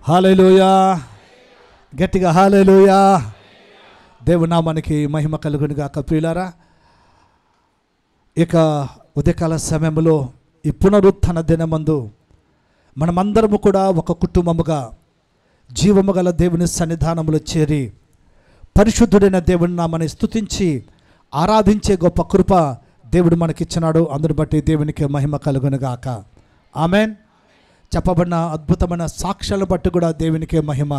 హల్లెలూయా, గట్టిగా హల్లెలూయా. దేవుని నామానికి మహిమ కలుగును గాక. ప్రియులారా, ఇక ఉదయకాల సమయంలో ఈ పునరుత్థాన దినమందు మనమందరము కూడా ఒక కుటుంబముగా జీవము గల దేవుని సన్నిధానములో చేరి పరిశుద్ధుడైన దేవుని నామని స్తుతించి ఆరాధించే గొప్ప కృప దేవుడు మనకిచ్చినాడు. అందుని బట్టి దేవునికి మహిమ కలుగును గాక. ఆమెన్. చెప్పబడిన అద్భుతమైన సాక్ష్యాలను బట్టి కూడా దేవునికి మహిమ.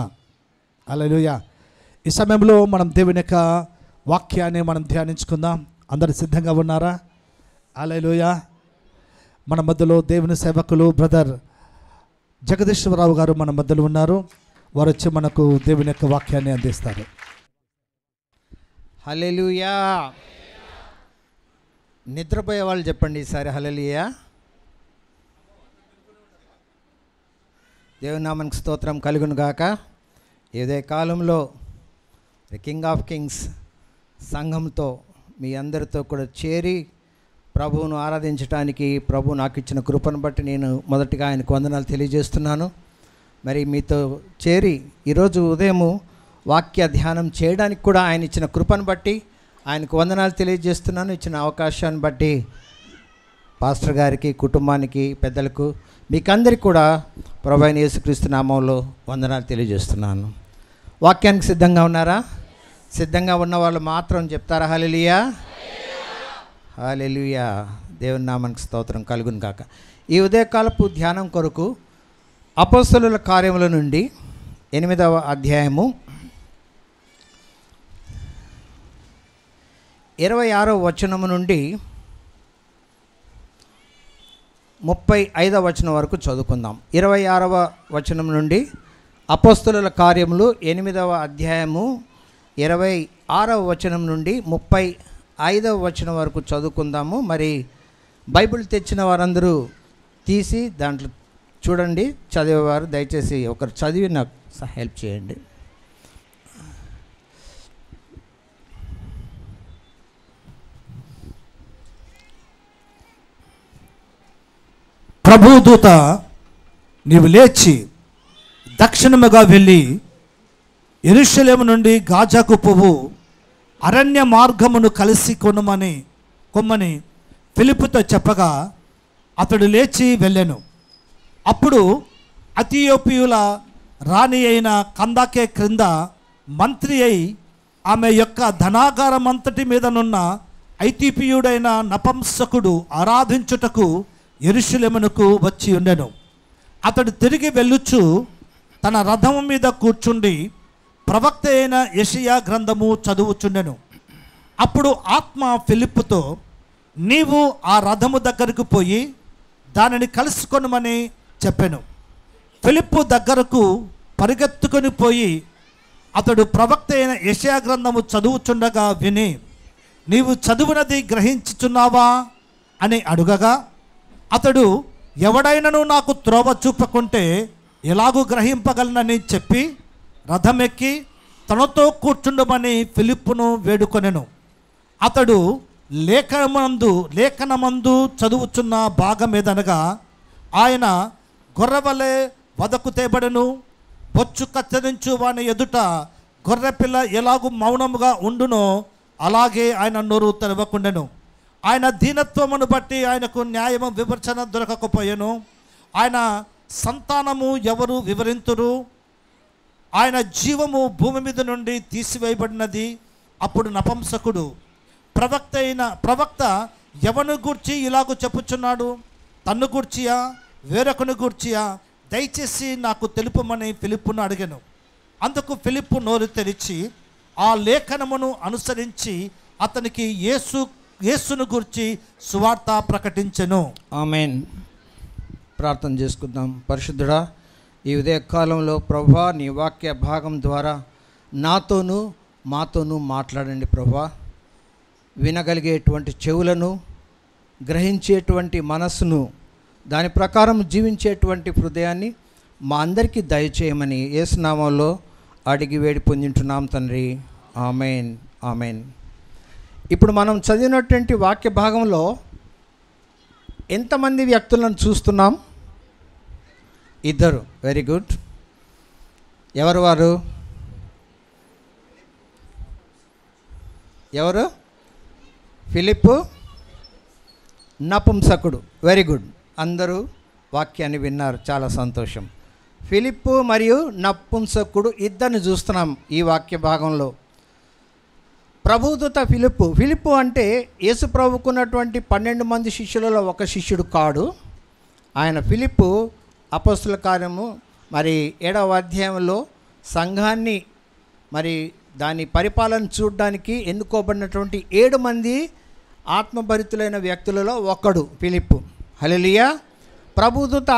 హల్లెలూయా. ఈ సమయంలో మనం దేవుని యొక్క వాక్యాన్ని మనం ధ్యానించుకుందాం. అందరు సిద్ధంగా ఉన్నారా? హల్లెలూయా. మన మధ్యలో దేవుని సేవకులు బ్రదర్ జగదీశ్వరరావు గారు మన మధ్యలో ఉన్నారు. వారు వచ్చి మనకు దేవుని యొక్క వాక్యాన్ని అందిస్తారు. హల్లెలూయా. నిద్రపోయే వాళ్ళు చెప్పండి ఈసారి హల్లెలూయా. దేవుని నామానికి స్తోత్రం కలుగును గాక. ఏదే కాలంలో కింగ్ ఆఫ్ కింగ్స్ సంఘంతో మీ అందరితో కూడా చేరి ప్రభువును ఆరాధించడానికి ప్రభు నాకు ఇచ్చిన కృపను బట్టి నేను మొదటిగా ఆయనకు వందనాలు తెలియజేస్తున్నాను. మరి మీతో చేరి ఈరోజు ఉదయము వాక్య ధ్యానం చేయడానికి కూడా ఆయన ఇచ్చిన కృపను బట్టి ఆయనకు వందనాలు తెలియజేస్తున్నాను. ఇచ్చిన అవకాశాన్ని బట్టి పాస్టర్ గారికి, కుటుంబానికి, పెద్దలకు, మీకందరికీ కూడా ప్రభు అయిన యేసుక్రీస్తు నామంలో వందనాలు తెలియజేస్తున్నాను. వాక్యానికి సిద్ధంగా ఉన్నారా? సిద్ధంగా ఉన్న వాళ్ళు మాత్రం చెప్తారా హల్లెలూయా. హల్లెలూయా. దేవుని నామానికి స్తోత్రం కలుగును గాక. ఈ ఉదయకాలపు ధ్యానం కొరకు అపోస్తలుల కార్యముల నుండి 8వ అధ్యాయము 26వ వచనము నుండి 35వ వచనం వరకు చదువుకుందాం. 26వ వచనం నుండి అపోస్తలుల కార్యములు 8వ అధ్యాయము 26వ వచనం నుండి 35వ వచనం వరకు చదువుకుందాము. మరి బైబిల్ తెచ్చిన వారందరూ తీసి దాంట్లో చూడండి. చదివేవారు దయచేసి ఒకరు చదివి నాకు హెల్ప్ చేయండి. ప్రభుదూత నీవు లేచి దక్షిణముగా వెళ్ళి యెరూషలేము నుండి గాజాకు పోవు అరణ్య మార్గమును కలిసి కొమ్మని ఫిలిప్పుతో చెప్పగా అతడు లేచి వెళ్ళెను. అప్పుడు ఇథియోపియుల రాణి అయిన కందాకే క్రింద మంత్రి అయి ఆమె యొక్క ధనాగారమంతటి మీదనున్న ఐథియోపియుడైన నపంసకుడు ఆరాధించుటకు యెరూషలేమునకు వచ్చి ఉండెను. అతడు తిరిగి వెళ్ళుచు తన రథము మీద కూర్చుండి ప్రవక్త అయిన యెషయా గ్రంథము చదువుచుండెను. అప్పుడు ఆత్మ ఫిలిప్పుతో నీవు ఆ రథము దగ్గరకు పోయి దానిని కలుసుకొనమని చెప్పెను. ఫిలిప్పు దగ్గరకు పరిగెత్తుకొని పోయి అతడు ప్రవక్త అయిన యెషయా గ్రంథము చదువుచుండగా విని నీవు చదువునది గ్రహించుచున్నావా అని అడుగగా అతడు ఎవడైనను నాకు త్రోవ చూపకుంటే ఎలాగూ గ్రహింపగలనని చెప్పి రథమెక్కి తనతో కూర్చుండమని ఫిలిప్పును వేడుకొనెను. అతడు లేఖనమందు చదువుచున్న భాగమేదనగా ఆయన గొర్రెవలే వదకు తేబడను, బొచ్చు కత్తిరించు వాని ఎదుట గొర్రెపిల్ల ఎలాగూ మౌనముగా ఉండునో అలాగే ఆయన నోరు తెరవకుండెను. ఆయన దీనత్వమును బట్టి ఆయనకు న్యాయము విమర్శన దొరకకపోయెను. ఆయన సంతానము ఎవరు వివరింతురు? ఆయన జీవము భూమి మీద నుండి తీసివేయబడినది. అప్పుడు నపంసకుడు ప్రవక్త ఎవను గూర్చి ఇలాగూ చెప్పుచున్నాడు? తన్ను గూర్చియా వేరొకను గూర్చియా? దయచేసి నాకు తెలుపమని ఫిలిప్పును అడిగాను. అందుకు ఫిలిప్పు నోరు తెరిచి ఆ లేఖనమును అనుసరించి అతనికి యేసును గూర్చి సువార్త ప్రకటించెను. ఆమేన్. ప్రార్థన చేసుకుందాం. పరిశుద్ధుడా, ఈ ఉదయకాలంలో ప్రభువా నీ వాక్య భాగం ద్వారా నాతోనూ మాతోనూ మాట్లాడండి ప్రభువా. వినగలిగేటువంటి చెవులను, గ్రహించేటువంటి మనస్సును, దాని ప్రకారం జీవించేటువంటి హృదయాన్ని మా అందరికీ దయచేయమని యేసు నామములో అడిగి వేడి పొందింటున్నాం తండ్రి. ఆమేన్. ఆమేన్. ఇప్పుడు మనం చదివినటువంటి వాక్య భాగంలో ఎంతమంది వ్యక్తులను చూస్తున్నాం? 2. Very good. ఎవరు వారు? ఎవరు? ఫిలిప్పు నపుంసకుడు. వెరీ గుడ్, అందరూ వాక్యాన్ని విన్నారు, చాలా సంతోషం. ఫిలిప్పు మరియు నపుంసకుడు ఇద్దరిని చూస్తున్నాం ఈ వాక్య భాగంలో. ప్రభుదూత ఫిలిప్పు అంటే యేసు ప్రభుకున్నటువంటి 12 మంది శిష్యులలో ఒక శిష్యుడు కాడు. ఆయన ఫిలిప్పు అపొస్తలుల కార్యము మరి 7వ అధ్యాయంలో సంఘాన్ని మరి దాని పరిపాలన చూడడానికి ఎన్నుకోబడినటువంటి 7 మంది ఆత్మభరితులైన వ్యక్తులలో ఒకడు ఫిలిప్పు. హల్లెలూయా. ప్రభుదూత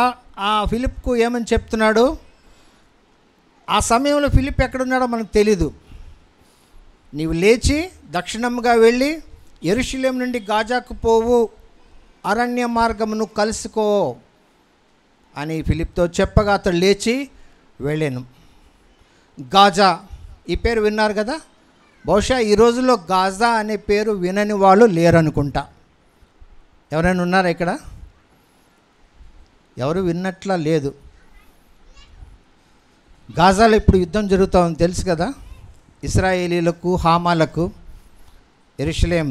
ఆ ఫిలిప్కు ఏమని చెప్తున్నాడు? ఆ సమయంలో ఫిలిప్ ఎక్కడున్నాడో మనకు తెలీదు. నీవు లేచి దక్షిణంగా వెళ్ళి యెరూషలేము నుండి గాజాకు పోవు అరణ్య మార్గమును కలుసుకో అని ఫిలిప్తో చెప్పగా అతడు లేచి వెళ్ళాను. గాజా, ఈ పేరు విన్నారు కదా. బహుశా ఈ రోజుల్లో గాజా అనే పేరు వినని వాళ్ళు లేరనుకుంటా. ఎవరైనా ఉన్నారా ఇక్కడ? ఎవరు విన్నట్లా లేదు. గాజాలో ఇప్పుడు యుద్ధం జరుగుతూ ఉంది, తెలుసు కదా. ఇశ్రాయేలీలకు హామాలకు, యెరూషలేం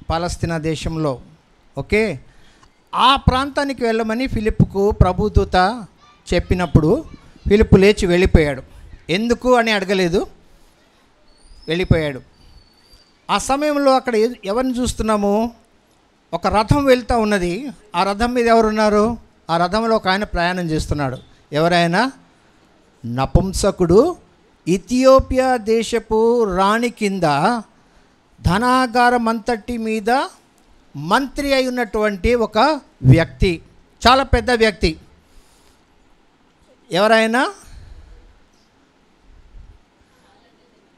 పాలస్తీనా దేశంలో. ఓకే, ఆ ప్రాంతానికి వెళ్ళమని ఫిలిప్పుకు ప్రభుదూత చెప్పినప్పుడు ఫిలిప్పు లేచి వెళ్ళిపోయాడు. ఎందుకు అని అడగలేదు, వెళ్ళిపోయాడు. ఆ సమయంలో అక్కడ ఎవరిని చూస్తున్నాము? ఒక రథం వెళ్తూ ఉన్నది. ఆ రథం మీద ఎవరున్నారు? ఆ రథంలో ఒక ఆయన ప్రయాణం చేస్తున్నాడు. ఎవరైనా? నపుంసకుడు, ఇథియోపియా దేశపు రాణి కింద ధనాగారం అంతటి మీద మంత్రి అయి ఉన్నటువంటి ఒక వ్యక్తి, చాలా పెద్ద వ్యక్తి. ఎవరైనా?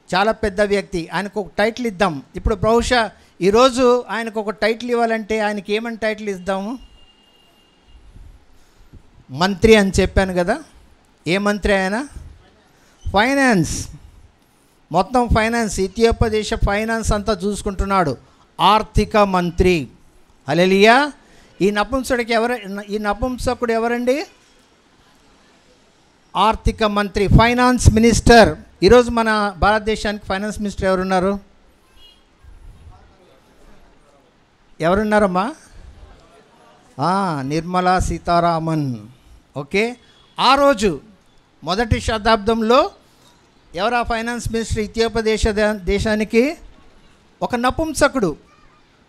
చాలా పెద్ద వ్యక్తి. ఆయనకు ఒక టైటిల్ ఇద్దాం. ఇప్పుడు బహుశా ఈరోజు ఆయనకు ఒక టైటిల్ ఇవ్వాలంటే ఆయనకి ఏమని టైటిల్ ఇద్దాము? మంత్రి అని చెప్పాను కదా. ఏ మంత్రి ఆయన? ఫైనాన్స్, మొత్తం ఫైనాన్స్, ఇథియోపియా దేశ ఫైనాన్స్ అంతా చూసుకుంటున్నాడు. ఆర్థిక మంత్రి. హల్లెలూయా. ఈ నపుంసకుడు ఎవరండి? ఆర్థిక మంత్రి, ఫైనాన్స్ మినిస్టర్. ఈరోజు మన భారతదేశానికి ఫైనాన్స్ మినిస్టర్ ఎవరున్నారు? ఎవరున్నారమ్మా? నిర్మలా సీతారామన్. ఓకే, ఆ రోజు మొదటి శతాబ్దంలో ఎవరా ఫైనాన్స్ మినిస్టర్ ఇథియోపియా దేశానికి? ఒక నపుంసకుడు.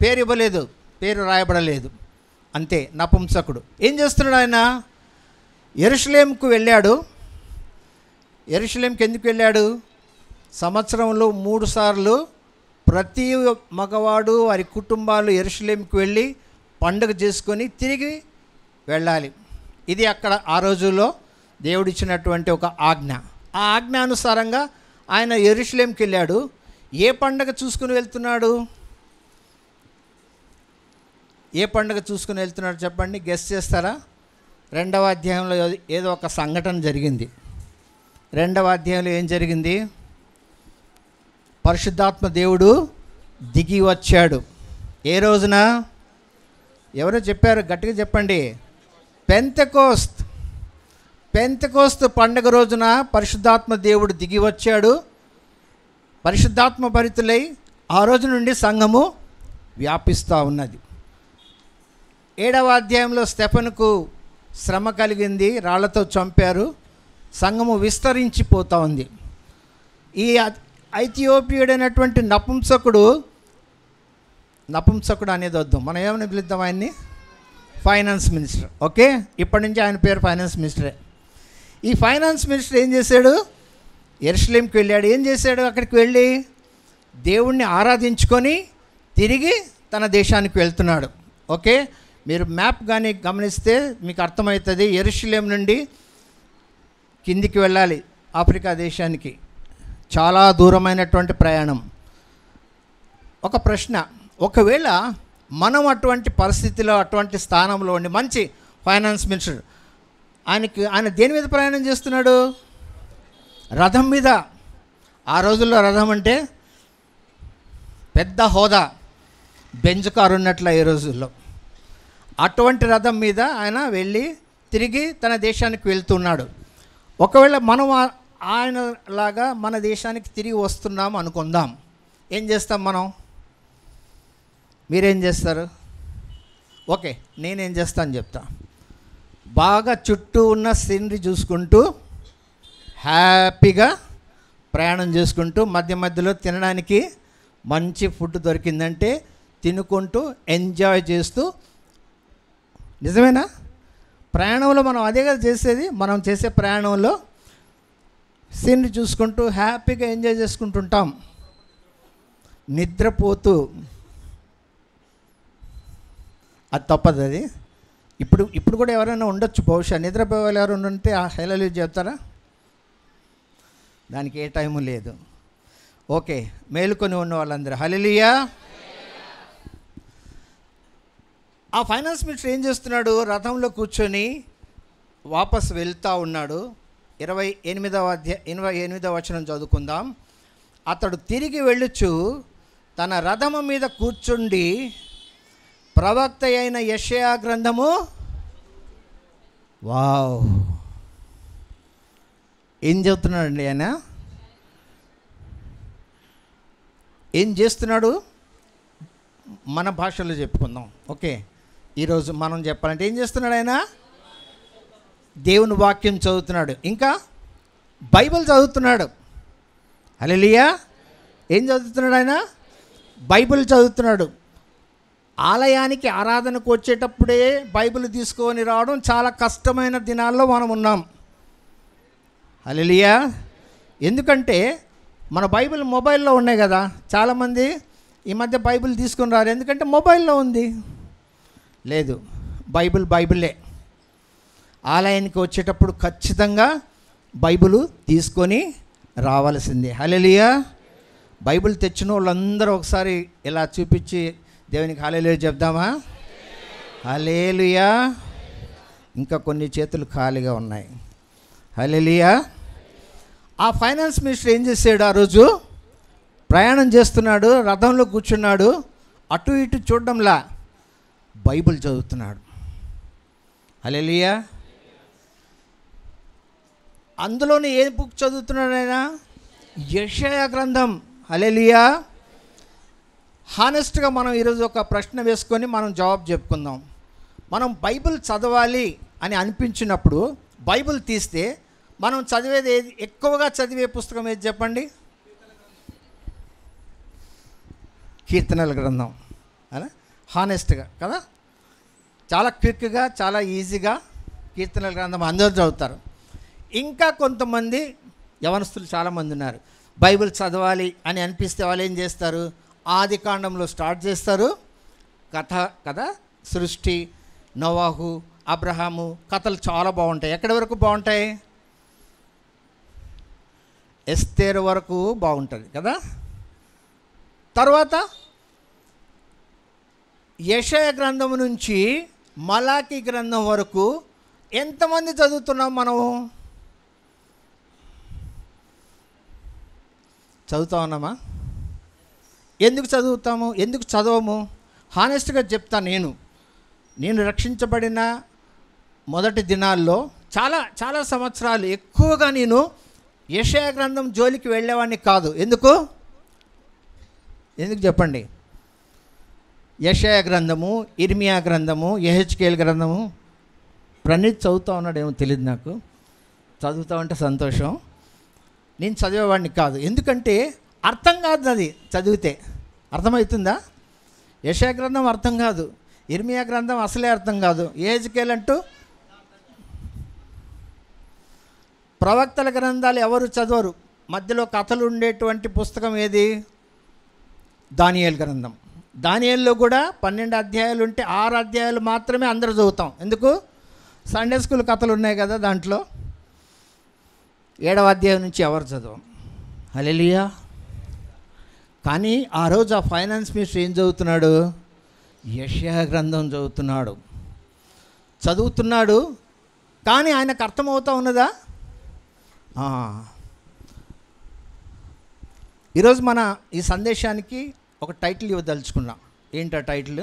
పేరు ఇవ్వలేదు, పేరు రాయబడలేదు, అంతే. నపుంసకుడు. ఏం చేస్తున్నాడు ఆయన? యెరూషలేముకు వెళ్ళాడు. యెరూషలేంకి ఎందుకు వెళ్ళాడు? సంవత్సరంలో 3 సార్లు ప్రతి మగవాడు వారి కుటుంబాలు యెరూషలేంకి వెళ్ళి పండుగ చేసుకొని తిరిగి వెళ్ళాలి. ఇది అక్కడ ఆ రోజుల్లో దేవుడిచ్చినటువంటి ఒక ఆజ్ఞ. ఆ ఆజ్ఞ అనుసారంగా ఆయన యెరూషలేంకి వెళ్ళాడు. ఏ పండుగ చూసుకుని వెళ్తున్నాడు? ఏ పండుగ చూసుకుని వెళ్తున్నాడు చెప్పండి, గెస్ చేస్తారా? 2వ అధ్యాయంలో ఏదో ఒక సంఘటన జరిగింది. 2వ అధ్యాయంలో ఏం జరిగింది? పరిశుద్ధాత్మ దేవుడు దిగి వచ్చాడు. ఏ రోజున? ఎవరో చెప్పారు, గట్టిగా చెప్పండి. పెంతెకోస్తు పండుగ రోజున పరిశుద్ధాత్మ దేవుడు దిగి వచ్చాడు. పరిశుద్ధాత్మ భరితులై ఆ రోజు నుండి సంఘము వ్యాపిస్తూ ఉన్నది. 7వ అధ్యాయంలో స్టెఫెనుకు శ్రమ కలిగింది, రాళ్లతో చంపారు. సంఘము విస్తరించిపోతూ ఉంది. ఈ ఐథియోపియుడైనటువంటి నపుంసకుడు అనేది వద్దు, మనం ఏమని పిలుద్దాం ఆయన్ని? Finance minister. ఓకే, ఇప్పటి నుంచి ఆయన పేరు ఫైనాన్స్ మినిస్టరే. ఈ ఫైనాన్స్ మినిస్టర్ ఏం చేశాడు? యెరూషలేంకి వెళ్ళాడు. ఏం చేశాడు? అక్కడికి వెళ్ళి దేవుణ్ణి ఆరాధించుకొని తిరిగి తన దేశానికి వెళ్తున్నాడు. ఓకే, మీరు మ్యాప్ కానీ గమనిస్తే మీకు అర్థమవుతుంది. యెరూషలేం నుండి కిందికి వెళ్ళాలి ఆఫ్రికా దేశానికి, చాలా దూరమైనటువంటి ప్రయాణం. ఒక ప్రశ్న, ఒకవేళ మనం అటువంటి పరిస్థితిలో అటువంటి స్థానంలో ఉండి, మంచి ఫైనాన్స్ మినిస్టర్, ఆయన దేని మీద ప్రయాణం చేస్తున్నాడు? రథం మీద. ఆ రోజుల్లో రథం అంటే పెద్ద హోదా, బెంజ్ కారు ఉన్నట్ల ఈ రోజుల్లో. అటువంటి రథం మీద ఆయన వెళ్ళి తిరిగి తన దేశానికి వెళ్తున్నాడు. ఒకవేళ మనం ఆయన లాగా మన దేశానికి తిరిగి వస్తున్నాం అనుకుందాం. ఏం చేస్తాం మనం? మీరేం చేస్తారు? ఓకే, నేనేం చేస్తాను చెప్తా. బాగా చుట్టూ ఉన్న సీనరీ చూసుకుంటూ హ్యాపీగా ప్రయాణం చేసుకుంటూ మధ్య మధ్యలో తినడానికి మంచి ఫుడ్ దొరికిందంటే తినుకుంటూ ఎంజాయ్ చేస్తూ, నిజమేనా? ప్రయాణంలో మనం అదే కదా చేసేది. మనం చేసే ప్రయాణంలో సీనరీ చూసుకుంటూ హ్యాపీగా ఎంజాయ్ చేసుకుంటుంటాం, నిద్రపోతూ. అది తప్పదు. అది ఇప్పుడు కూడా ఎవరైనా ఉండొచ్చు బహుశా. నిద్రపోయే వాళ్ళు ఎవరైనా ఉంటే ఆ హల్లెలూయా చెప్తారా? దానికి ఏ టైము లేదు. ఓకే, మేలుకొని ఉన్న వాళ్ళందరూ హల్లెలూయా. ఆ ఫైనాన్స్ మినిస్టర్ ఏం చేస్తున్నాడు? రథంలో కూర్చొని వాపస్ వెళ్తూ ఉన్నాడు. 28వ వచనం చదువుకుందాం. అతడు తిరిగి వెళ్ళుచు తన రథము మీద కూర్చుండి ప్రవక్త అయిన యెషయా గ్రంథము, వావ్, ఏం చెప్తున్నాడండి ఆయన? ఏం చేస్తున్నాడు? మన భాషలో చెప్పుకుందాం. ఓకే, ఈరోజు మనం చెప్పాలంటే ఏం చేస్తున్నాడు ఆయన? దేవుని వాక్యం చదువుతున్నాడు, ఇంకా బైబిల్ చదువుతున్నాడు. హల్లెలూయా. ఏం చదువుతున్నాడు ఆయన? బైబిల్ చదువుతున్నాడు. ఆలయానికి ఆరాధనకు వచ్చేటప్పుడే బైబిల్ తీసుకొని రావడం చాలా కష్టమైన దినాల్లో మనం ఉన్నాం. హల్లెలూయా. ఎందుకంటే మన బైబిల్ మొబైల్లో ఉన్నాయి కదా. చాలామంది ఈ మధ్య బైబిల్ తీసుకొని రారు, ఎందుకంటే మొబైల్లో ఉంది. లేదు, బైబిలే. ఆలయానికి వచ్చేటప్పుడు ఖచ్చితంగా బైబిల్ తీసుకొని రావాల్సిందే. హల్లెలూయా. బైబిల్ తెచ్చిన వాళ్ళందరూ ఒకసారి ఇలా చూపించి దేవునికి హల్లెలూయా చెప్దామా? హల్లెలూయా. ఇంకా కొన్ని చేతులు ఖాళీగా ఉన్నాయి. హల్లెలూయా. ఆ ఫైనాన్స్ మినిస్టర్ ఏం చేశాడు? ఆ రోజు ప్రయాణం చేస్తున్నాడు, రథంలో కూర్చున్నాడు, అటు ఇటు చూడడంలా బైబిల్ చదువుతున్నాడు. హల్లెలూయా. అందులోనే ఏ బుక్ చదువుతున్నాడు ఆయన? యెషయా గ్రంథం. హల్లెలూయా. హానెస్ట్గా మనం ఈరోజు ఒక ప్రశ్న వేసుకొని మనం జవాబు చెప్పుకుందాం. మనం బైబిల్ చదవాలి అని అనిపించినప్పుడు బైబిల్ తీస్తే మనం చదివేది ఏది? ఎక్కువగా చదివే పుస్తకం ఏది చెప్పండి? కీర్తనల గ్రంథం. అలా హానెస్ట్గా కదా, చాలా క్విక్గా, చాలా ఈజీగా కీర్తనల గ్రంథం అందరూ చదువుతారు. ఇంకా కొంతమంది యవనస్తులు చాలామంది ఉన్నారు. బైబిల్ చదవాలి అని అనిపిస్తే వాళ్ళు ఏం చేస్తారు? ఆది కాండంలో స్టార్ట్ చేస్తారు. కథ సృష్టి, నోవాహు, అబ్రహాము కథలు చాలా బాగుంటాయి. ఎక్కడి వరకు బాగుంటాయి? ఎస్తేరు వరకు బాగుంటుంది కదా. తర్వాత యెషయా గ్రంథం నుంచి మలాకి గ్రంథం వరకు ఎంతమంది చదువుతున్నాం మనము? చదువుతా ఉన్నామా? ఎందుకు చదువుతాము? ఎందుకు చదవము? హానెస్ట్గా చెప్తా, నేను రక్షించబడిన మొదటి దినాల్లో చాలా సంవత్సరాలు ఎక్కువగా నేను యెషయా గ్రంథం జోలికి వెళ్ళేవాడిని కాదు. ఎందుకు చెప్పండి? యెషయా గ్రంథము, ఇర్మియా గ్రంథము, యెహెజ్కేల్ గ్రంథము, ప్రణీత్ చదువుతూ ఉన్నాడేమో తెలియదు నాకు. చదువుతా ఉంటే సంతోషం. నేను చదివేవాడిని కాదు, ఎందుకంటే అర్థం కాదు. అది చదివితే అర్థమవుతుందా? యెషయా గ్రంథం అర్థం కాదు, ఇర్మియా గ్రంథం అసలే అర్థం కాదు. యెహెజ్కేల్ అంటూ ప్రవక్తల గ్రంథాలు ఎవరు చదవరు. మధ్యలో కథలు ఉండేటువంటి పుస్తకం ఏది? దానియేలు గ్రంథం. దానియేలులో కూడా 12 అధ్యాయాలు ఉంటే 6 అధ్యాయాలు మాత్రమే అందరూ చదువుతాం. ఎందుకు? సండే స్కూల్ కథలు ఉన్నాయి కదా దాంట్లో. 7వ అధ్యాయం నుంచి ఎవరు చదవం. హల్లెలూయా. కానీ ఆ రోజు ఆ ఫైనాన్స్ మినిస్టర్ ఏం చదువుతున్నాడు? యెషయా గ్రంథం చదువుతున్నాడు. కానీ ఆయనకు అర్థమవుతా ఉన్నదా? ఈరోజు మన ఈ సందేశానికి ఒక టైటిల్ ఇవ్వదలుచుకున్నాం. ఏంటి ఆ title?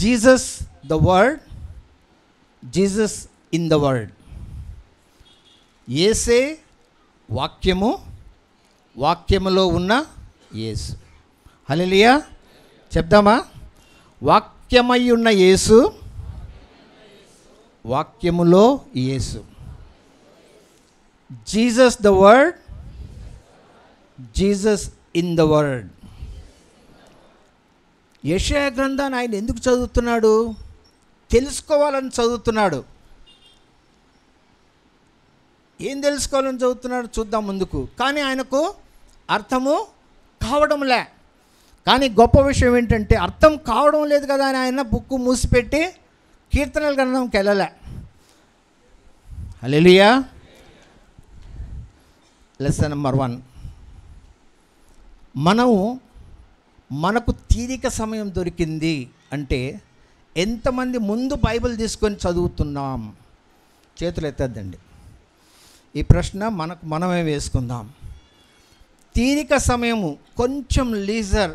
Jesus the word, Jesus in the world. యేసే వాక్యము, వాక్యములో ఉన్న యేసు. హల్లెలూయా చెప్దామా? వాక్యమై ఉన్న యేసు, వాక్యములో Yesu. Jesus the word, Jesus in the word. Yeshaya గ్రంథాన్ని ఆయన ఎందుకు చదువుతున్నాడు? తెలుసుకోవాలని చదువుతున్నాడు. ఏం తెలుసుకోవాలని చదువుతున్నాడు చూద్దాం ముందుకు. కానీ ఆయనకు అర్థము కావడంలే. కానీ గొప్ప విషయం ఏంటంటే అర్థం కావడం లేదు కదా అని ఆయన బుక్కు మూసిపెట్టి కీర్తనల గ్రంథంకి వెళ్ళలే. హల్లెలూయా. లెసన్ నెంబర్ 1, మనకు తీరిక సమయం దొరికింది అంటే ఎంతమంది ముందు బైబిల్ తీసుకొని చదువుతున్నాం? చేతులు ఎత్తద్దండి. ఈ ప్రశ్న మనమే వేసుకుందాం. తీరిక సమయము, కొంచెం లీజర్,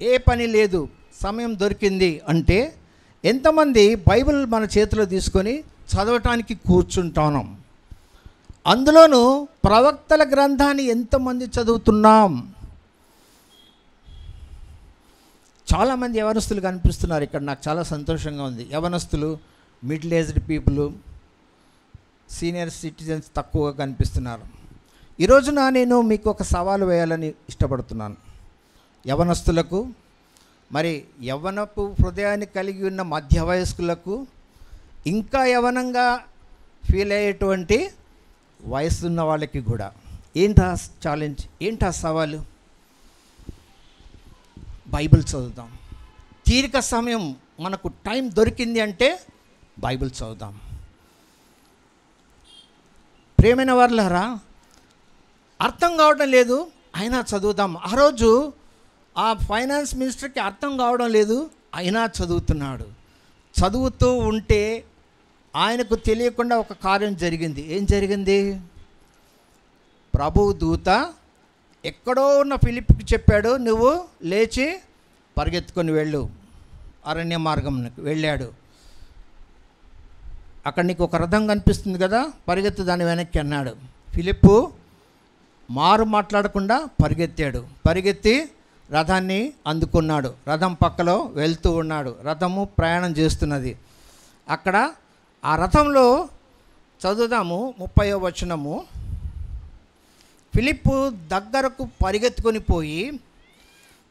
ఏ పని లేదు, సమయం దొరికింది అంటే ఎంతమంది బైబిల్ మన చేతిలో తీసుకొని చదవటానికి కూర్చుంటాం? అందులోనూ ప్రవక్తల గ్రంథాన్ని ఎంతమంది చదువుతున్నాం? చాలామంది యవనస్తులు కనిపిస్తున్నారు ఇక్కడ. నాకు చాలా సంతోషంగా ఉంది. యవనస్తులు, middle aged people, senior citizens తక్కువగా కనిపిస్తున్నారు. ఈ రోజున నేను మీకు ఒక సవాలు వేయాలని ఇష్టపడుతున్నాను. యవనస్తులకు, మరి యవ్వనపు హృదయాన్ని కలిగి ఉన్న మధ్య వయస్కులకు, ఇంకా యవనంగా ఫీల్ అయ్యేటువంటి వయసు ఉన్న వాళ్ళకి కూడా ఏంటా ఛాలెంజ్, ఏంటా సవాలు? బైబిల్ చదువుదాం. తీరిక సమయం మనకు టైం దొరికింది అంటే బైబిల్ చదువుదాం. ప్రియమైన వారులారా, అర్థం కావడం లేదు అయినా చదువుదాం. ఆ రోజు ఆ ఫైనాన్స్ మినిస్టర్కి అర్థం కావడం లేదు అయినా చదువుతున్నాడు. చదువుతూ ఉంటే ఆయనకు తెలియకుండా ఒక కార్యం జరిగింది. ఏం జరిగింది? ప్రభువు దూత ఎక్కడో ఉన్న ఫిలిప్కి చెప్పాడు, నువ్వు లేచి పరిగెత్తుకొని వెళ్ళు. అరణ్య మార్గంకి వెళ్ళాడు. అక్కడ నీకు ఒక రథం కనిపిస్తుంది కదా, పరిగెత్తు దాని వెనక్కి అన్నాడు. ఫిలిప్పు మారు మాట్లాడకుండా పరిగెత్తాడు. పరిగెత్తి రథాన్ని అందుకున్నాడు. రథం పక్కలో వెళ్తూ ఉన్నాడు. రథము ప్రయాణం చేస్తున్నది. అక్కడ ఆ రథంలో చదువుదాము 30వ వచనము. ఫిలిప్పు దగ్గరకు పరిగెత్తుకొని పోయి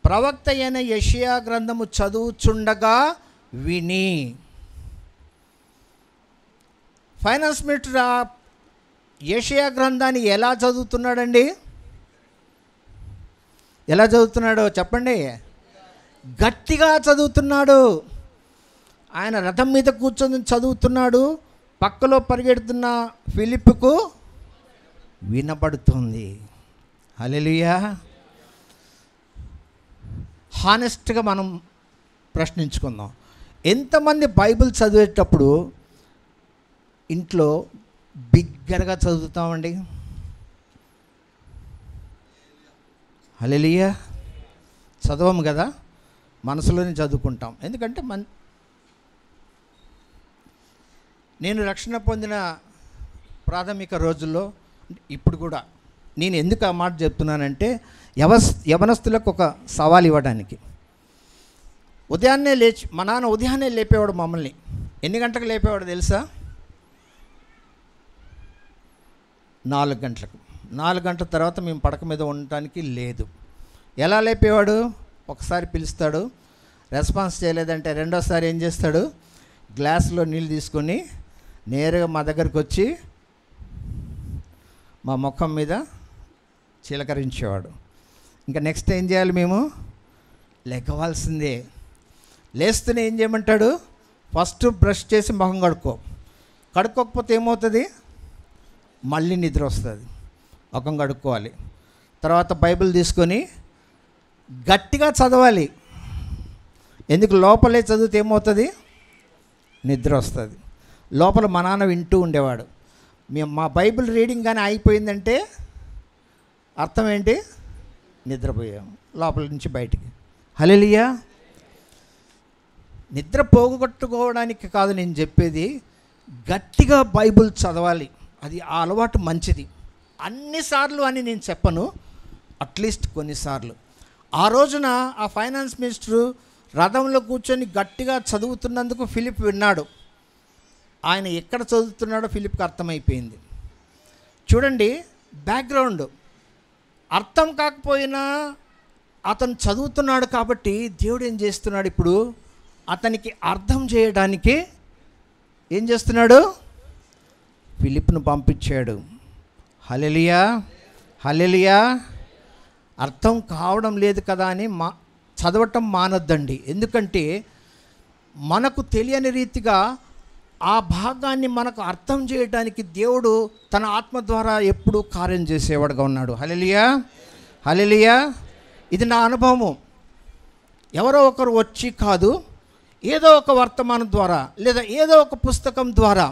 ప్రవక్త అయిన యెషయా గ్రంథము చదువుచుండగా విని. ఫైనాన్స్ మినిస్టర్ యెషయా గ్రంథాన్ని ఎలా చదువుతున్నాడండి? ఎలా చదువుతున్నాడో చెప్పండి. గట్టిగా చదువుతున్నాడు. ఆయన రథం మీద కూర్చొని చదువుతున్నాడు. పక్కలో పరిగెడుతున్న ఫిలిప్పుకు వినపడుతుంది. హల్లెలూయా. హానెస్ట్గా మనం ప్రశ్నించుకుందాం. ఎంతమంది బైబిల్ చదివేటప్పుడు ఇంట్లో బిగ్గరగా చదువుతామండి? హల్లెలూయా. చదవము కదా, మనసులోనే చదువుకుంటాం. ఎందుకంటే నేను రక్షణ పొందిన ప్రాథమిక రోజుల్లో, ఇప్పుడు కూడా నేను ఎందుకు ఆ మాట చెప్తున్నానంటే యవనస్తులకు ఒక సవాల్ ఇవ్వడానికి. ఉదయాన్నే లేచి, మా నాన్న ఉదయాన్నే లేపేవాడు మమ్మల్ని. ఎన్ని గంటలకు లేపేవాడు తెలుసా? 4 గంటలకు. 4 గంటల తర్వాత మేము పడక మీద ఉండటానికి లేదు. ఎలా లేపేవాడు? ఒకసారి పిలుస్తాడు, రెస్పాన్స్ చేయలేదంటే రెండోసారి ఏం చేస్తాడు? గ్లాసులో నీళ్ళు తీసుకొని నేరుగా మా దగ్గరకు వచ్చి మా ముఖం మీద చిలకరించేవాడు. ఇంకా నెక్స్ట్ ఏం చేయాలి? మేము లెగవాల్సిందే. లేస్తూనే ఏం చేయమంటాడు? ఫస్ట్ బ్రష్ చేసి మొహం కడుక్కోకపోతే ఏమవుతుంది? మళ్ళీ నిద్ర వస్తుంది. ముఖం కడుక్కోవాలి. తర్వాత బైబిల్ తీసుకొని గట్టిగా చదవాలి. ఎందుకు? లోపలే చదివితే ఏమవుతుంది? నిద్ర వస్తుంది. లోపల మా నాన్న వింటూ ఉండేవాడు. మా బైబిల్ రీడింగ్ కానీ అయిపోయిందంటే అర్థం ఏంటి? నిద్రపోయాం లోపల నుంచి బయటికి. హల్లెలూయా. నిద్ర పోగొట్టుకోవడానికి కాదు నేను చెప్పేది, గట్టిగా బైబిల్ చదవాలి. అది ఆ అలవాటు మంచిది. అన్నిసార్లు అని నేను చెప్పను, అట్లీస్ట్ కొన్నిసార్లు. ఆ రోజున ఆ ఫైనాన్స్ మినిస్టరు రథంలో కూర్చొని గట్టిగా చదువుతున్నందుకు ఫిలిప్ విన్నాడు. ఆయన ఎక్కడ చదువుతున్నాడో ఫిలిప్కి అర్థమైపోయింది. చూడండి బ్యాక్గ్రౌండ్, అర్థం కాకపోయినా అతను చదువుతున్నాడు కాబట్టి దేవుడు ఏం చేస్తున్నాడు, ఇప్పుడు అతనికి అర్థం చేయడానికి ఏం చేస్తున్నాడు, ఫిలిప్ను పంపించాడు. హల్లెలూయా, హల్లెలూయా. అర్థం కావడం లేదు కదా అని చదవటం మానొద్దండి. ఎందుకంటే మనకు తెలియని రీతిగా ఆ భాగాన్ని మనకు అర్థం చేయడానికి దేవుడు తన ఆత్మ ద్వారా ఎప్పుడూ కార్యం చేసేవాడుగా ఉన్నాడు. హల్లెలూయా, హల్లెలూయా. ఇది నా అనుభవము. ఎవరో ఒకరు వచ్చి కాదు, ఏదో ఒక వర్తమానం ద్వారా లేదా ఏదో ఒక పుస్తకం ద్వారా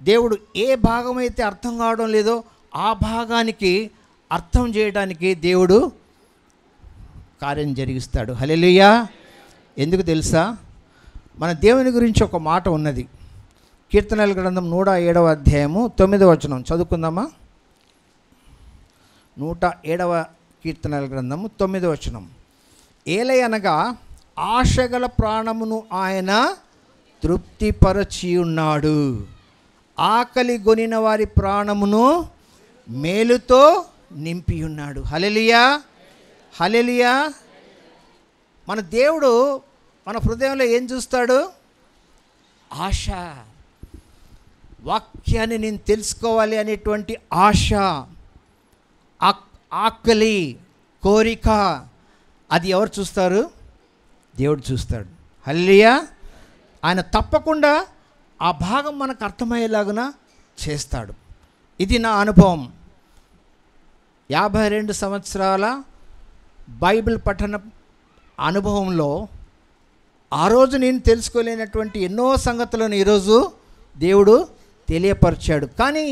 దేవుడు ఏ భాగం అయితే అర్థం కావడం లేదో ఆ భాగానికి అర్థం చేయడానికి దేవుడు కార్యం జరిగిస్తాడు. హల్లెలూయా. ఎందుకు తెలుసా, మన దేవుని గురించి ఒక మాట ఉన్నది. కీర్తనల గ్రంథం 107వ అధ్యాయము 9వ వచనం చదువుకుందామా. 107వ కీర్తనల గ్రంథము 9వ వచనం. ఏలయనగా ఆశగల ప్రాణమును ఆయన తృప్తిపరచి ఉన్నాడు, ఆకలి గొనిన వారి ప్రాణమును మేలుతో నింపి ఉన్నాడు. హల్లెలూయా, హల్లెలూయా. మన దేవుడు మన హృదయంలో ఏం చూస్తాడు, ఆశ. వాక్యాన్ని నేను తెలుసుకోవాలి అనేటువంటి ఆశ, ఆకలి, కోరిక, అది ఎవరు చూస్తారు, దేవుడు చూస్తాడు. హల్లెలూయా. ఆయన తప్పకుండా ఆ భాగం మనకు అర్థమయ్యేలాగున చేస్తాడు. ఇది నా అనుభవం. 52 సంవత్సరాల బైబిల్ పఠన అనుభవంలో ఆ రోజు నేను తెలుసుకోలేనటువంటి ఎన్నో సంగతులను ఈరోజు దేవుడు తెలియపరిచాడు. కానీ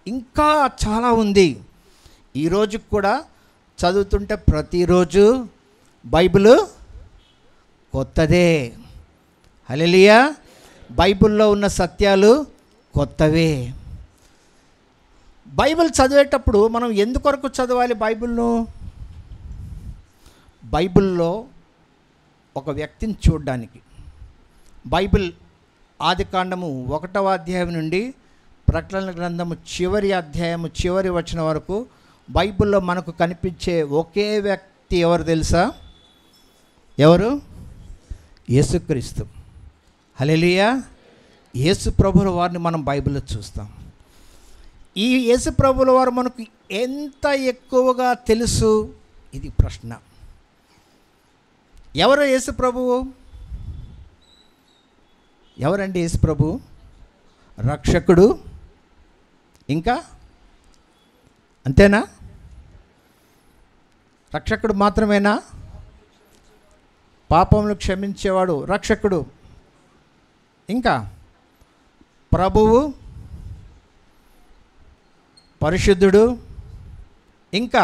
ఇంకా చాలా ఉంది. ఈరోజు కూడా చదువుతుంటే ప్రతిరోజు బైబిల్ కొత్తదే. హల్లెలూయా. బైబిల్లో ఉన్న సత్యాలు కొత్తవే. బైబిల్ చదివేటప్పుడు మనం ఎందుకొరకు చదవాలి బైబిల్ను? బైబిల్లో ఒక వ్యక్తిని చూడడానికి. బైబిల్ ఆదికాండము 1వ అధ్యాయం నుండి ప్రకటన గ్రంథము చివరి అధ్యాయము చివరి వచనం వరకు బైబిల్లో మనకు కనిపించే ఒకే వ్యక్తి ఎవరు తెలుసా? ఎవరు? యేసుక్రీస్తు. హల్లెలూయా. యేసు ప్రభువుల వారిని మనం బైబిల్లో చూస్తాం. ఈ యేసు ప్రభువుల వారు మనకు ఎంత ఎక్కువగా తెలుసు, ఇది ప్రశ్న. ఎవరు యేసు ప్రభువు? ఎవరండి యేసు ప్రభువు? రక్షకుడు. ఇంకా అంతేనా? రక్షకుడు మాత్రమేనా? పాపములు క్షమించేవాడు రక్షకుడు. ఇంకా ప్రభువు, పరిశుద్ధుడు. ఇంకా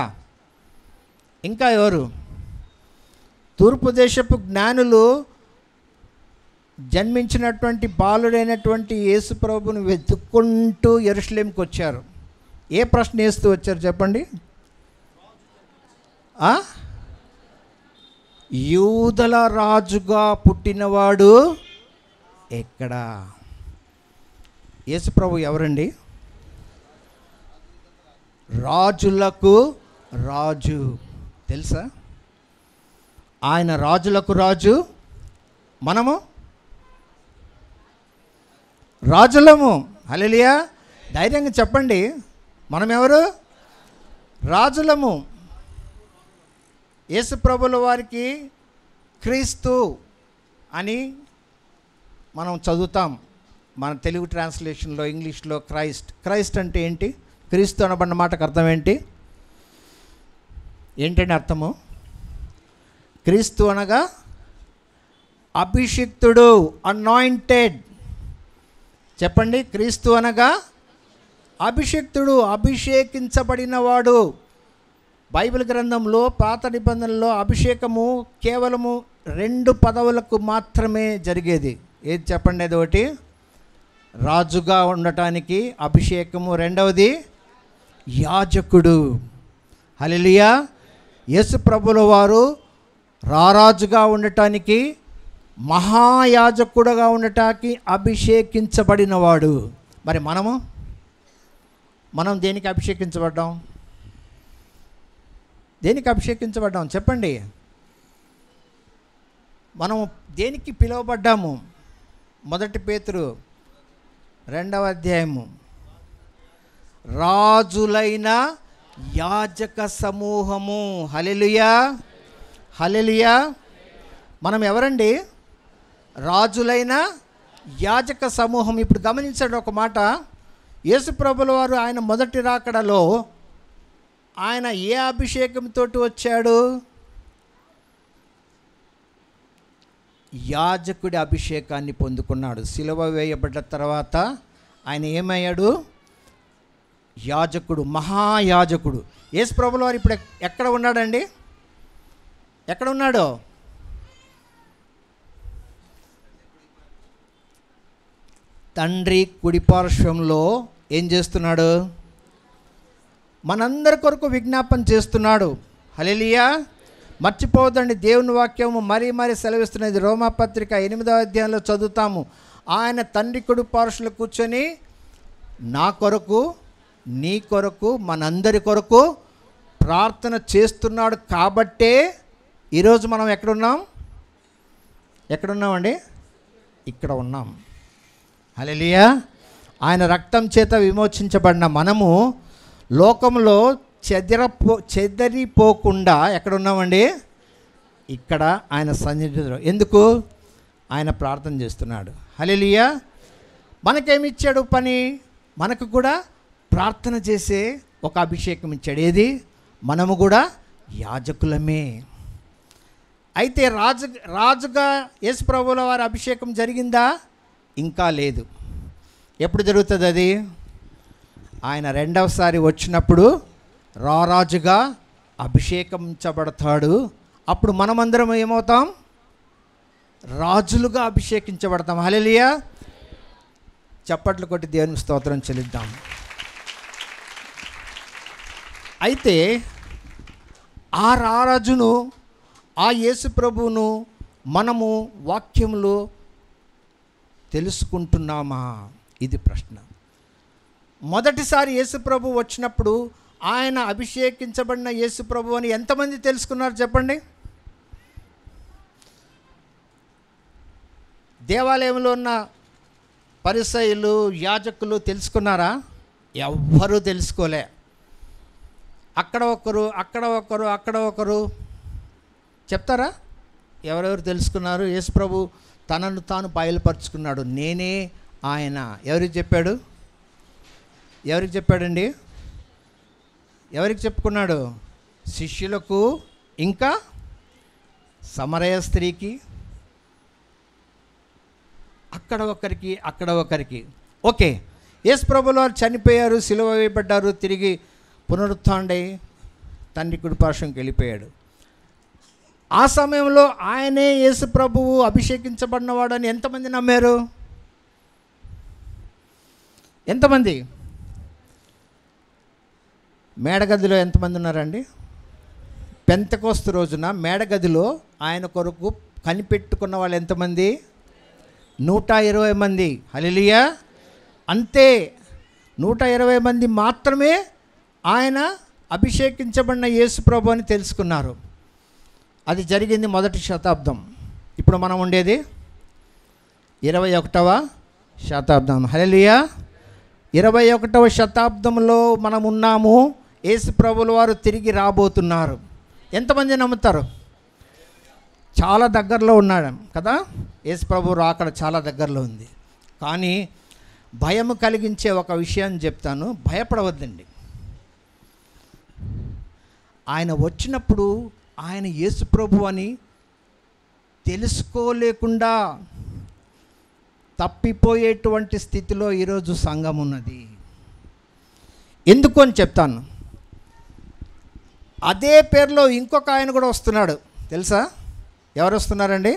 ఎవరు? తూర్పు దేశపు జ్ఞానులు జన్మించినటువంటి బాలుడైనటువంటి యేసు ప్రభువును వెతుక్కుంటూ యెరూషలేంకి వచ్చారు. ఏ ప్రశ్న వేస్తూ వచ్చారు చెప్పండి? యూదుల రాజుగా పుట్టినవాడు ఎక్కడా? యేసు ప్రభు ఎవరండి? రాజులకు రాజు. తెలుసా? ఆయన రాజులకు రాజు, మనము రాజులము. హల్లెలూయా. ధైర్యంగా చెప్పండి, మనం ఎవరు? రాజులము. యేసు ప్రభుల వారికి క్రీస్తు అని మనం చదువుతాం. మన తెలుగు ట్రాన్స్లేషన్లో, ఇంగ్లీష్లో క్రైస్ట్ అంటే ఏంటి? క్రీస్తు అనబడిన మాటకు అర్థం ఏంటి? ఏంటంటే అర్థము? క్రీస్తు అనగా అభిషిక్తుడు, అనాయింటెడ్. చెప్పండి. క్రీస్తు అనగా అభిషిక్తుడు, అభిషేకించబడినవాడు. బైబిల్ గ్రంథంలో పాత నిబంధనలో అభిషేకము కేవలము 2 పదవులకు మాత్రమే జరిగేది. ఏది చెప్పండి? అదొకటి రాజుగా ఉండటానికి అభిషేకము, రెండవది యాజకుడు. హల్లెలూయా. యేసు ప్రభుల వారు రారాజుగా ఉండటానికి, మహాయాజకుడుగా ఉండటానికి అభిషేకించబడినవాడు. మరి మనం దేనికి అభిషేకించబడ్డాం? దేనికి అభిషేకించబడ్డాం చెప్పండి? మనం దేనికి పిలువబడ్డాము? 1 పేతురు 2వ అధ్యాయము, రాజులైన యాజక సమూహము. హల్లెలూయా, హల్లెలూయా. మనం ఎవరండి? రాజులైన యాజక సమూహం. ఇప్పుడు గమనించండి ఒక మాట. యేసు ప్రభుల వారు ఆయన మొదటి రాకడలో ఆయన ఏ అభిషేకంతో వచ్చాడు? యాజకుడి అభిషేకాన్ని పొందుకున్నాడు. సిలువ వేయబడ్డ తర్వాత ఆయన ఏమయ్యాడు? యాజకుడు, మహాయాజకుడు. యేసు ప్రభుల వారు ఇప్పుడు ఎక్కడ ఉన్నాడండి? ఎక్కడ ఉన్నాడు? తండ్రి కుడిపార్శ్వంలో ఏం చేస్తున్నాడు? మనందరి కొరకు విజ్ఞాపన చేస్తున్నాడు. హల్లెలూయా. మర్చిపోవద్దండి, దేవుని వాక్యము మరీ సెలవిస్తున్నది. రోమాపత్రిక 8వ అధ్యాయంలో చదువుతాము. ఆయన తండ్రి కుడిపార్శ్వంలో కూర్చొని నా కొరకు, నీ కొరకు, మనందరి కొరకు ప్రార్థన చేస్తున్నాడు. కాబట్టే ఈరోజు మనం ఎక్కడున్నామండి? ఇక్కడ ఉన్నాం. హల్లెలూయా. ఆయన రక్తం చేత విమోచించబడిన మనము లోకంలో చెదరిపోకుండా ఎక్కడున్నామండి? ఇక్కడ ఆయన సన్నిధిలో. ఎందుకు? ఆయన ప్రార్థన చేస్తున్నాడు. హల్లెలూయా. మనకేమిచ్చాడు పని? మనకు కూడా ప్రార్థన చేసే ఒక అభిషేకం ఇచ్చాడు. ఏది? మనము కూడా యాజకులమే. అయితే రాజుగా యేసు ప్రభువుల వారి అభిషేకం జరిగిందా? ఇంకా లేదు. ఎప్పుడు జరుగుతుంది అది? ఆయన రెండవసారి వచ్చినప్పుడు రారాజుగా అభిషేకించబడతాడు. అప్పుడు మనమందరం ఏమవుతాం? రాజులుగా అభిషేకించబడతాం. హల్లెలూయా. చప్పట్లు కొట్టి దేవునికి స్తోత్రం చెల్లిద్దాం. అయితే ఆ రారాజును, ఆ యేసు ప్రభువును మనము వాక్యములో తెలుసుకుంటున్నామా? ఇది ప్రశ్న. మొదటిసారి యేసు ప్రభు వచ్చినప్పుడు ఆయన అభిషేకించబడిన యేసు ప్రభు అని ఎంతమంది తెలుసుకున్నారు చెప్పండి? దేవాలయంలో ఉన్న పరిసయ్యులు, యాజకులు తెలుసుకున్నారా? ఎవ్వరూ తెలుసుకోలే. అక్కడ ఒకరు చెప్తారా? ఎవరెవరు తెలుసుకున్నారు? యేసు ప్రభు తనను తాను బయలుపరుచుకున్నాడు. నేనే ఆయన. ఎవరికి చెప్పాడండి? ఎవరికి చెప్పుకున్నాడు? శిష్యులకు, ఇంకా సమరయ స్త్రీకి, అక్కడ ఒకరికి. ఓకే, యేసు ప్రభువుల వారు చనిపోయారు, సిలువ వేయబడ్డారు, తిరిగి పునరుత్థానుడై తండ్రి కుడిపార్శ్వంకి వెళ్ళిపోయాడు. ఆ సమయంలో ఆయనే యేసు ప్రభువు అభిషేకించబడినవాడని ఎంతమంది నమ్మారు? ఎంతమంది? మేడగదిలో ఎంతమంది ఉన్నారండి? పెంతెకోస్తు రోజున మేడగదిలో ఆయన కొరకు కనిపెట్టుకున్న వాళ్ళు ఎంతమంది? 120 మంది. హల్లెలూయా. అంతే, 120 మంది మాత్రమే ఆయన అభిషేకించబడిన యేసు ప్రభు అని తెలుసుకున్నారు. అది జరిగింది 1వ శతాబ్దం. ఇప్పుడు మనం ఉండేది 21వ శతాబ్దం. హల్లెలూయా. 21వ శతాబ్దంలో మనం ఉన్నాము. యేసు ప్రభువుల వారు తిరిగి రాబోతున్నారు. ఎంతమంది నమ్ముతారు? చాలా దగ్గరలో ఉన్నాడు కదా. యేసు ప్రభువు రాకడ చాలా దగ్గరలో ఉంది. కానీ భయం కలిగించే ఒక విషయాన్ని చెప్తాను. భయపడవద్దండి. ఆయన వచ్చినప్పుడు ఆయన యేసు ప్రభు అని తెలుసుకోలేకుండా తప్పిపోయేటువంటి స్థితిలో ఈరోజు సంఘం ఉన్నది. ఎందుకు అని చెప్తాను. అదే పేరులో ఇంకొక ఆయన కూడా వస్తున్నాడు. తెలుసా? ఎవరు వస్తున్నారండి?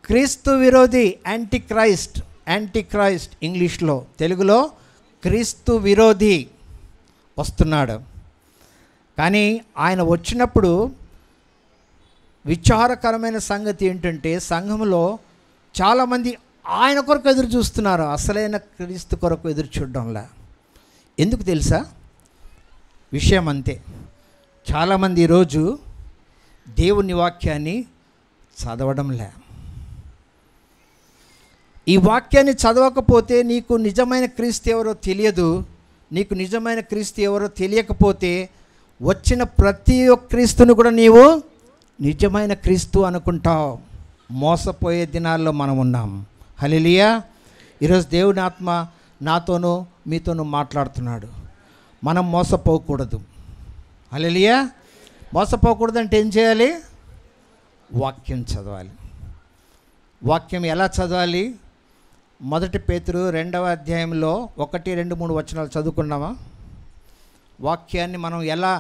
క్రీస్తు విరోధి, యాంటీ క్రైస్ట్ ఇంగ్లీష్లో, తెలుగులో క్రీస్తు విరోధి వస్తున్నాడు. కానీ ఆయన వచ్చినప్పుడు విచారకరమైన సంగతి ఏంటంటే, సంఘంలో చాలామంది ఆయన కొరకు ఎదురు చూస్తున్నారు, అసలైన క్రీస్తు కొరకు ఎదురు చూడడంలా. ఎందుకు తెలుసా? విషయం అంతే. చాలామంది ఈరోజు దేవుని వాక్యాన్ని చదవడంలే. ఈ వాక్యాన్ని చదవకపోతే నీకు నిజమైన క్రీస్తు ఎవరో తెలియదు. నీకు నిజమైన క్రీస్తు ఎవరో తెలియకపోతే వచ్చిన ప్రతి ఒక్క క్రీస్తుని కూడా నీవు నిజమైన క్రీస్తు అనుకుంటావు. మోసపోయే దినాల్లో మనం ఉన్నాం. హల్లెలూయా. ఈరోజు దేవుని ఆత్మ నాతోనూ మీతోనూ మాట్లాడుతున్నాడు. మనం మోసపోకూడదు. హల్లెలూయా. మోసపోకూడదు అంటే ఏం చేయాలి? వాక్యం చదవాలి. వాక్యం ఎలా చదవాలి? 1 పేతురు 2వ అధ్యాయంలో 1, 2, 3 వచనాలు చదువుకున్నామా? వాక్యాన్ని మనం ఎలా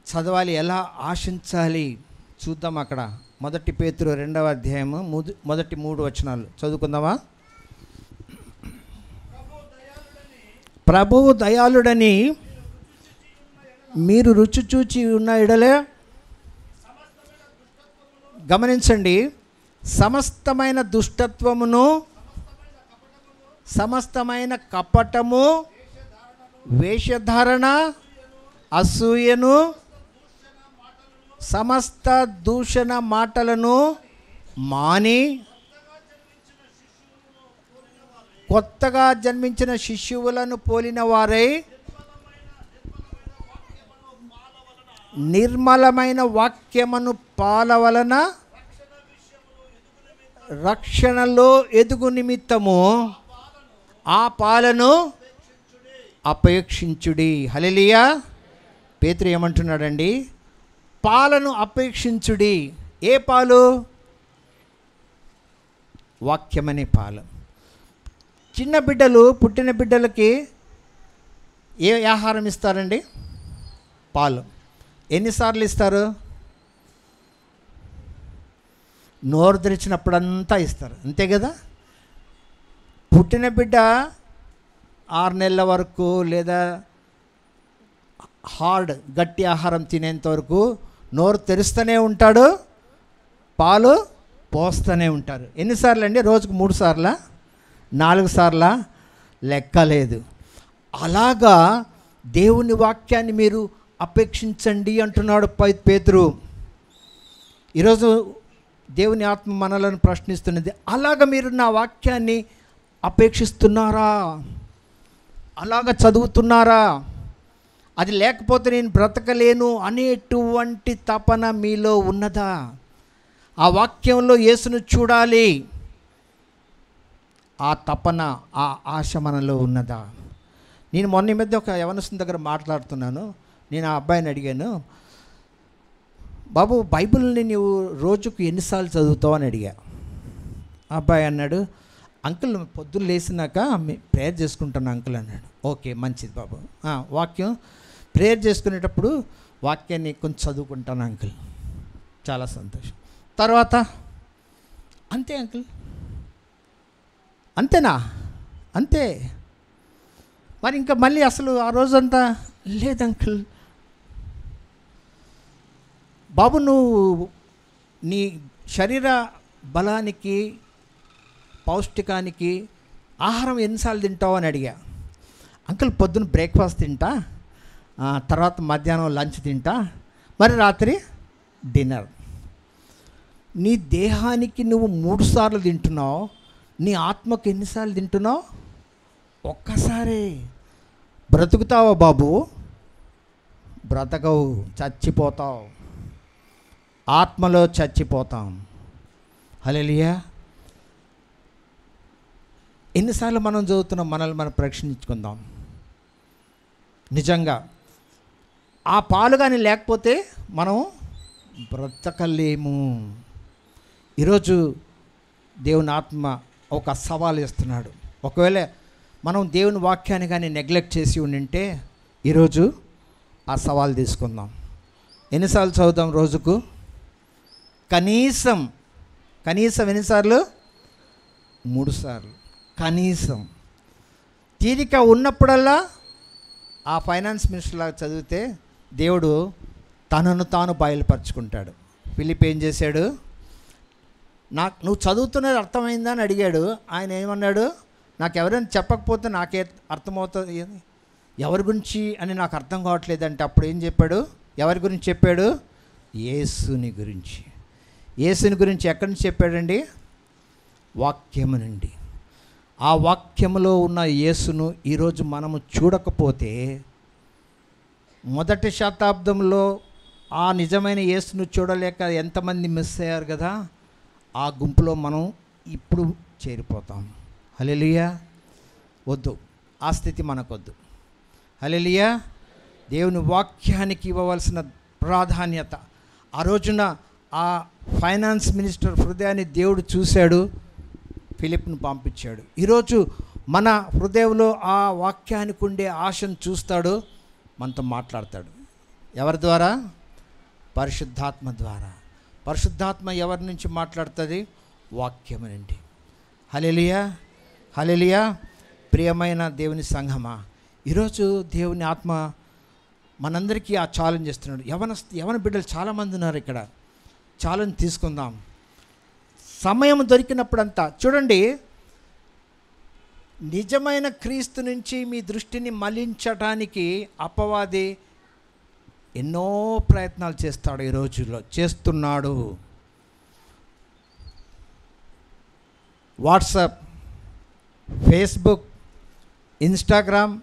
చదవాలి, ఎలా ఆశించాలి చూద్దాం. అక్కడ 1 పేతురు 2వ అధ్యాయము మొదటి 3 వచనాలు చదువుకుందామా? ప్రభువు దయాళుడని మీరు రుచి చూచి ఉన్న ఎడలే, గమనించండి, సమస్తమైన దుష్టత్వమును, సమస్తమైన కపటము, వేషధారణ, అసూయను, సమస్త దూషణ మాటలను మాని కొత్తగా జన్మించిన శిశువులను పోలిన వారై నిర్మలమైన వాక్యమును పాలవలన రక్షణలో ఎదుగు నిమిత్తము ఆ పాలను అపేక్షించుడి. హల్లెలూయా. పేతురు ఏమంటున్నాడండి? పాలను అపేక్షించుడి. ఏ పాలు? వాక్యమనే పాలు. చిన్న బిడ్డలు, పుట్టిన బిడ్డలకి ఏ ఆహారం ఇస్తారండి? పాలు. ఎన్నిసార్లు ఇస్తారు? నోరు తెరిచినప్పుడంతా ఇస్తారు, అంతే కదా? పుట్టిన బిడ్డ 6 నెలల వరకు లేదా గట్టి ఆహారం తినేంత వరకు నోరు తెరుస్తూనే ఉంటాడు, పాలు పోస్తూనే ఉంటారు. ఎన్నిసార్లు అండి? రోజుకు 3 సార్లా, 4 సార్లా? లెక్కలేదు. అలాగా దేవుని వాక్యాన్ని మీరు అపేక్షించండి అంటున్నాడు పేతురు. ఈరోజు దేవుని ఆత్మ మనలను ప్రశ్నిస్తున్నది, అలాగ మీరు నా వాక్యాన్ని అపేక్షిస్తున్నారా? అలాగ చదువుతున్నారా? అది లేకపోతే నేను బ్రతకలేను అనేటువంటి తపన మీలో ఉన్నదా? ఆ వాక్యంలో యేసును చూడాలి, ఆ తపన, ఆ ఆశ మనలో ఉన్నదా? నేను మొన్న మధ్య ఒక యవనస్తుని దగ్గర మాట్లాడుతున్నాను. నేను ఆ అబ్బాయిని అడిగాను, బాబు బైబిల్ని నువ్వు రోజుకు ఎన్నిసార్లు చదువుతావు అని అడిగా. ఆ అబ్బాయి అన్నాడు, అంకుల్ పొద్దున్న లేచినాక ప్రేయర్ చేసుకుంటాను అంకుల్ అన్నాడు. ఓకే, మంచిది బాబు. వాక్యం ప్రేయర్ చేసుకునేటప్పుడు వాక్యాన్ని కొంచెం చదువుకుంటాను అంకుల్. చాలా సంతోషం. తర్వాత అంతే అంకుల్. అంతేనా? అంతే. మరి ఇంకా మళ్ళీ అసలు ఆ రోజంతా లేదు అంకుల్. బాబు నువ్వు నీ శరీర బలానికి, పౌష్టికానికి ఆహారం ఎన్నిసార్లు తింటావు అని అడిగా. అంకుల్ పొద్దున్న బ్రేక్ఫాస్ట్ తింటా, తర్వాత మధ్యాహ్నం లంచ్ తింటా, మరి రాత్రి డిన్నర్. నీ దేహానికి నువ్వు 3 సార్లు తింటున్నావు, నీ ఆత్మకు ఎన్నిసార్లు తింటున్నావు? ఒక్కసారే. బ్రతుకుతావా బాబు? బ్రతకవు, చచ్చిపోతావు. ఆత్మలో చచ్చిపోతాం. హల్లెలూయా. ఎన్నిసార్లు మనం చదువుతున్నాం? మనల్ని మనం ప్రశ్నించుకుందాం. నిజంగా ఆ పాలు కానీ లేకపోతే మనం బ్రతకలేము. ఈరోజు దేవుని ఆత్మ ఒక సవాల్ ఇస్తున్నాడు. ఒకవేళ మనం దేవుని వాక్యాన్ని కానీ నెగ్లెక్ట్ చేసి ఉండింటే ఈరోజు ఆ సవాల్ తీసుకుందాం. ఎన్నిసార్లు చదువుతాం రోజుకు? కనీసం ఎన్నిసార్లు? 3 సార్లు కనీసం. తీరిక ఉన్నప్పుడల్లా ఆ ఫైనాన్స్ మినిస్టర్ లాగా చదివితే దేవుడు తనను తాను బయలుపరుచుకుంటాడు. ఫిలిప్ ఏం చేశాడు? నువ్వు చదువుతున్నది అర్థమైందా అని అడిగాడు. ఆయన ఏమన్నాడు? నాకు ఎవరైనా చెప్పకపోతే నాకే అర్థమవుతుంది, ఎవరి గురించి అని నాకు అర్థం కావట్లేదంటే అప్పుడు ఏం చెప్పాడు? ఎవరి గురించి చెప్పాడు? యేసుని గురించి. యేసుని గురించి ఎక్కడి నుంచి చెప్పాడండి? వాక్యము నుండి. ఆ వాక్యములో ఉన్న యేసును ఈరోజు మనము చూడకపోతే, మొదటి శతాబ్దంలో ఆ నిజమైన యేసును చూడలేక ఎంతమంది మిస్ అయ్యారు కదా, ఆ గుంపులో మనం ఇప్పుడు చేరిపోతాం. హల్లెలూయా. వద్దు, ఆ స్థితి మనకొద్దు. హల్లెలూయా. దేవుని వాక్యానికి ఇవ్వవలసిన ప్రాధాన్యత. ఆ రోజున ఆ ఫైనాన్స్ మినిస్టర్ హృదయాన్ని దేవుడు చూశాడు, ఫిలిప్ను పంపించాడు. ఈరోజు మన హృదయంలో ఆ వాక్యానికి ఉండే ఆశను చూస్తాడు, మనతో మాట్లాడతాడు. ఎవరి ద్వారా? పరిశుద్ధాత్మ ద్వారా. పరిశుద్ధాత్మ ఎవరి నుంచి మాట్లాడుతుంది? వాక్యము నుండి. హల్లెలూయా, హల్లెలూయా. ప్రియమైన దేవుని సంఘమా, ఈరోజు దేవుని ఆత్మ మనందరికీ ఆ ఛాలెంజ్ చేస్తున్నాడు. యవన బిడ్డలు చాలామంది ఉన్నారు ఇక్కడ. ఛాలెంజ్ తీసుకుందాం. సమయం దొరికినప్పుడంతా చూడండి, నిజమైన క్రీస్తు నుంచి మీ దృష్టిని మళ్లించడానికి అపవాది ఎన్నో ప్రయత్నాలు చేస్తాడు, ఈ రోజుల్లో చేస్తున్నాడు. WhatsApp, Facebook, Instagram,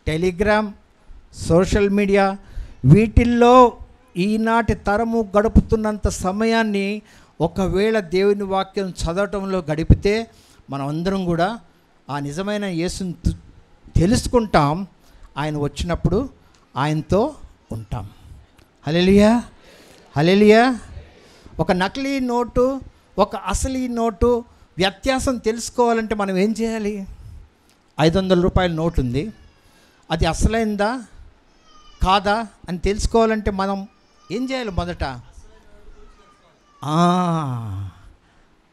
Telegram, social media, వీటిల్లో ఈనాటి తరము గడుపుతున్నంత సమయాన్ని ఒకవేళ దేవుని వాక్యం చదవటంలో గడిపితే మనం అందరం కూడా ఆ నిజమైన యేసుని తెలుసుకుంటాం. ఆయన వచ్చినప్పుడు ఆయనతో ఉంటాం. హల్లెలూయా, హల్లెలూయా. ఒక నకిలీ నోటు, ఒక అసలీ నోటు వ్యత్యాసం తెలుసుకోవాలంటే మనం ఏం చేయాలి? 500 రూపాయల నోటు ఉంది, అది అసలైందా కాదా అని తెలుసుకోవాలంటే మనం ఏం చేయాలి? మొదట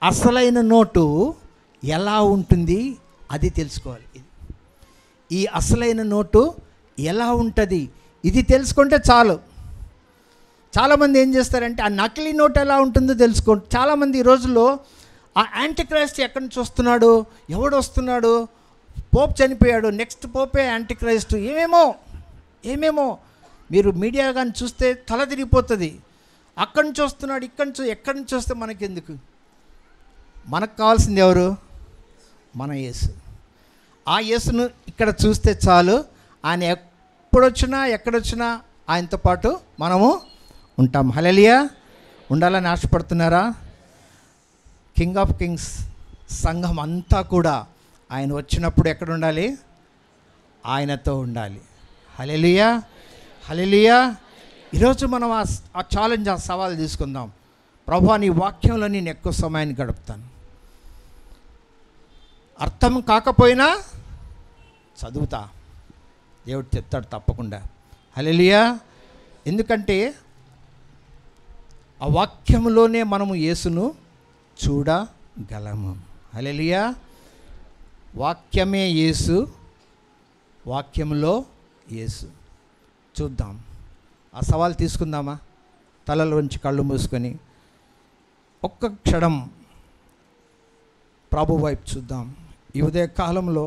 అసలైన నోటు ఎలా ఉంటుంది అది తెలుసుకోవాలి. ఈ అసలైన నోటు ఎలా ఉంటుంది ఇది తెలుసుకుంటే చాలు. చాలామంది ఏం చేస్తారంటే ఆ నకిలీ నోటు ఎలా ఉంటుందో తెలుసుకోండి. చాలామంది ఈ రోజుల్లో ఆ యాంటీక్రైస్ట్ ఎక్కడి నుంచి వస్తున్నాడు, ఎవడు వస్తున్నాడు, పోప్ చనిపోయాడు, నెక్స్ట్ పోపే యాంటీక్రైస్ట్, ఏమేమో మీరు మీడియా కానీ చూస్తే తల తిరిగిపోతుంది. అక్కడి నుంచి వస్తున్నాడు, ఎక్కడి నుంచి వస్తే మనకెందుకు? మనకు కావాల్సింది ఎవరు? మన యేసు. ఆ యేసును ఇక్కడ చూస్తే చాలు. ఆయన ఎప్పుడొచ్చినా ఎక్కడొచ్చినా ఆయనతో పాటు మనము ఉంటాం. హల్లెలూయా. ఉండాలని ఆశపడుతున్నారా? కింగ్ ఆఫ్ కింగ్స్ సంఘం అంతా కూడా ఆయన వచ్చినప్పుడు ఎక్కడ ఉండాలి? ఆయనతో ఉండాలి. హల్లెలూయా, హల్లెలూయా. ఈరోజు మనం ఆ ఛాలెంజ్, ఆ సవాల్ తీసుకుందాం. ప్రభువా, నీ వాక్యంలో నేను ఎక్కువ సమయాన్ని గడుపుతాను. అర్థం కాకపోయినా చదువుతా, దేవుడు చెప్తాడు తప్పకుండా. హల్లెలూయా. ఎందుకంటే ఆ వాక్యంలోనే మనము యేసును చూడగలము. హల్లెలూయా. వాక్యమే యేసు, వాక్యంలో యేసు. చూద్దాం, ఆ సవాల్ తీసుకుందామా? తలలోంచి కళ్ళు మూసుకొని ఒక్క క్షణం ప్రభు వైపు చూద్దాం. ఈ ఉదయ కాలంలో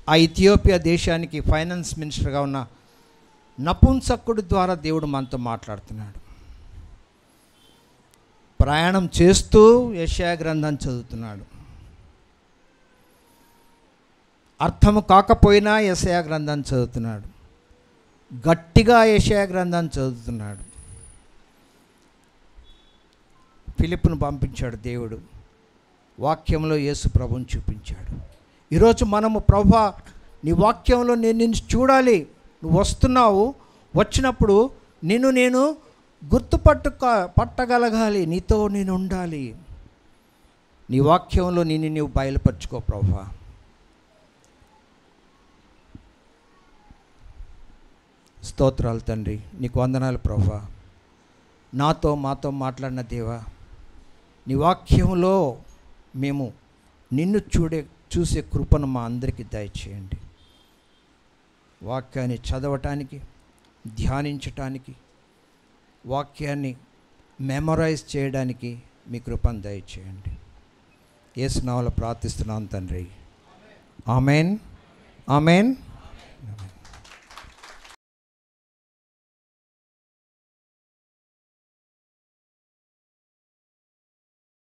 ఆ ఇథియోపియా దేశానికి ఫైనాన్స్ మినిస్టర్గా ఉన్న నపుంసకుడి ద్వారా దేవుడు మనతో మాట్లాడుతున్నాడు. ప్రయాణం చేస్తూ యెషయా గ్రంథాన్ని చదువుతున్నాడు. అర్థము కాకపోయినా యెషయా గ్రంథాన్ని చదువుతున్నాడు. గట్టిగా యెషయా గ్రంథాన్ని చదువుతున్నాడు. ఫిలిప్ను పంపించాడు దేవుడు. వాక్యంలో యేసు ప్రభువుని చూపించాడు. ఈరోజు మనము, ప్రభువా, నీ వాక్యంలో నేను నిన్ను చూడాలి, నువ్వు వస్తున్నావు, వచ్చినప్పుడు నేను పట్టగలగాలి, నీతో నేను ఉండాలి. నీ వాక్యంలో నీవు బయలుపరుచుకో ప్రభువా. స్తోత్రాలు తండ్రి, నీకు వందనాలు ప్రభువా. మాతో మాట్లాడిన దేవా, నీ వాక్యంలో మేము నిన్ను చూసే కృపను మా అందరికీ దయచేయండి. వాక్యాన్ని చదవటానికి, ధ్యానించటానికి, వాక్యాన్ని మెమరైజ్ చేయడానికి మీ కృపను దయచేయండి. యేసు నామములో ప్రార్థిస్తున్నాను తండ్రి. ఆమెన్. ఆమెన్.